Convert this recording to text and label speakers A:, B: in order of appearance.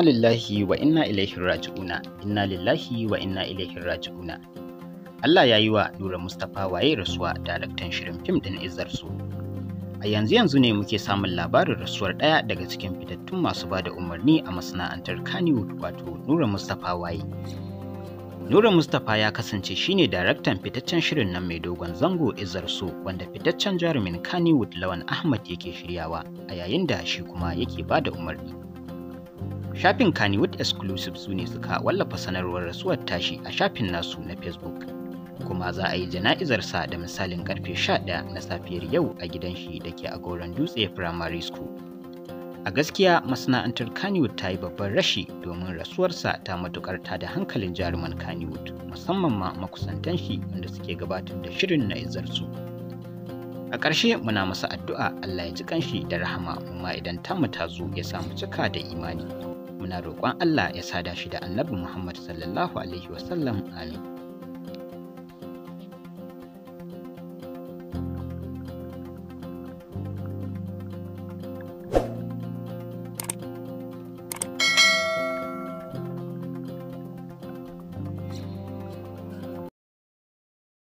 A: lillahi wa inna ilaihi raji'una. Inna lillahi wa inna ilaihi raji'una. Allah ya yi wa Nura Mustapha Waye rasuwa, daraktan shirin fim ɗin Izzar So. A yanzu ne muke samun labarin rasuwar ɗaya daga cikin fitattun masu bada umarni a masana'antar Kannywood, wato Nura Mustapha Waye. Nura Mustapha ya kasance shine daraktan fitaccen shirin nan mai dogon zango Izzar So, wanda fitaccen jarumin Kannywood Lawan Ahmad yake shiryawa, a yayin da shi kuma yake bada umarni. Shafin Kannywood Exclusive su ne suka wallafa sanarwar rasuwar tashi a shafin nasu na Facebook. Kuma za a yi jana'izarsa da misalin karfe 11 na safiyar yau a gidan shi da ke a Goron Dutse Primary School. A gaskiya masana'antar Kannywood ta yi babban rashi, domin rasuwarsa ta matukar da hankalin jaruman Kannywood, musamman ma makusantan shi wanda suke gabatar da shirin na Izzar So. A ƙarshe muna masa addu'a Allah ya ji kanshi da rahama, kuma idan tamu ta zo ya samu cika da imani. Muna roƙon Allah ya sada shi da Annabi Muhammad sallallahu alaihi wasallam. Amin.